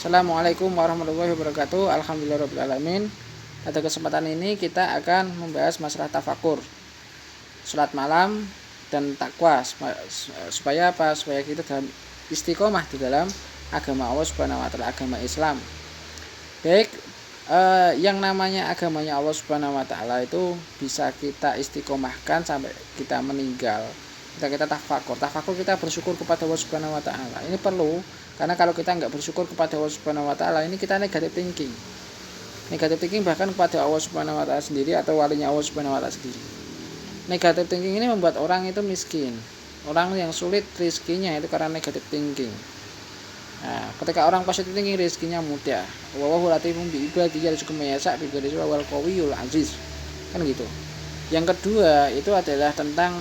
Assalamualaikum warahmatullahi wabarakatuh. Alhamdulillahirabbil alamin. Pada kesempatan ini kita akan membahas masalah tafakur, salat malam dan takwa supaya apa? Supaya kita dalam istiqomah di dalam agama Allah Subhanahu wa taala, agama Islam. Baik, yang namanya agamanya Allah Subhanahu wa taala itu bisa kita istiqomahkan sampai kita meninggal. Kita tafakur kita bersyukur kepada Allah Subhanahu wa taala. Ini perlu, karena kalau kita nggak bersyukur kepada Allah Subhanahu wa taala, ini kita negatif thinking bahkan kepada Allah Subhanahu wa taala sendiri atau walinya Allah Subhanahu wa taala sendiri. Negatif thinking ini membuat orang itu miskin. Orang yang sulit rezekinya itu karena negatif thinking. Nah, ketika orang positif thinking, rezekinya mudah. Wallahu latifun bi ibadihi yarzuqu may yasha' bi ghairi hisab wal qawiyul aziz. Kan gitu. Yang kedua itu adalah tentang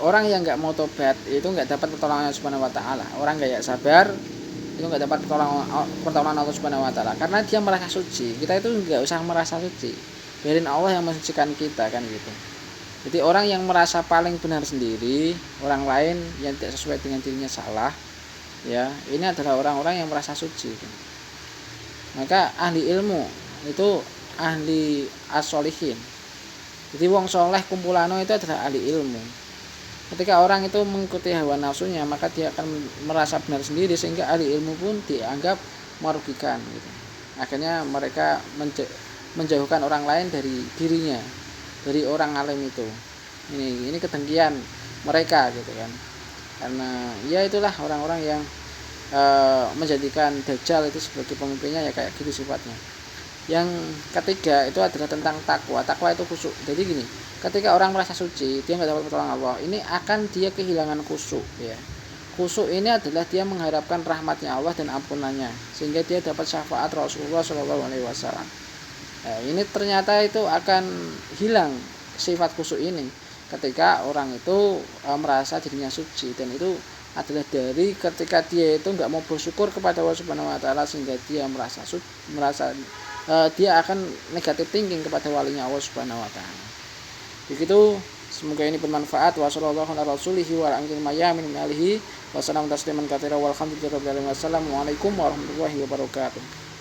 orang yang nggak mau tobat itu nggak dapat pertolongan Allah Subhanahu wa taala. Orang nggak sabar itu nggak dapat pertolongan Allah Subhanahu wa taala karena dia merasa suci. Kita itu nggak usah merasa suci, biarin Allah yang mensucikan kita, kan gitu. Jadi orang yang merasa paling benar sendiri, orang lain yang tidak sesuai dengan dirinya salah, ya ini adalah orang-orang yang merasa suci. Maka ahli ilmu itu ahli as-sholihin. Jadi wong soleh kumpulano itu adalah ahli ilmu. Ketika orang itu mengikuti hawa nafsunya, maka dia akan merasa benar sendiri, sehingga ahli ilmu pun dianggap merugikan gitu. Akhirnya mereka menjauhkan orang lain dari dirinya, dari orang alim itu. Ini kedengkian mereka gitu kan. Karena ya itulah orang-orang yang menjadikan Dajjal itu sebagai pemimpinnya, ya kayak gitu sifatnya. Yang ketiga itu adalah tentang takwa. Takwa itu khusyuk. Jadi gini, ketika orang merasa suci, dia nggak dapat pertolongan Allah, ini akan dia kehilangan khusyuk, ya. Khusyuk ini adalah dia mengharapkan rahmatnya Allah dan ampunannya, sehingga dia dapat syafaat Rasulullah SAW. Nah, ini ternyata itu akan hilang sifat khusyuk ini ketika orang itu merasa dirinya suci, dan itu adalah dari ketika dia itu nggak mau bersyukur kepada Allah Subhanahu wa taala, sehingga dia merasa dia akan negatif thinking kepada walinya Allah Subhanahu wa taala. Begitu, semoga ini bermanfaat. Wassallallahu ala rasulihi wa ala alihi wa sallam tasliman katsira walhamdulillahi rabbil alamin. Wassalamualaikum warahmatullahi wabarakatuh.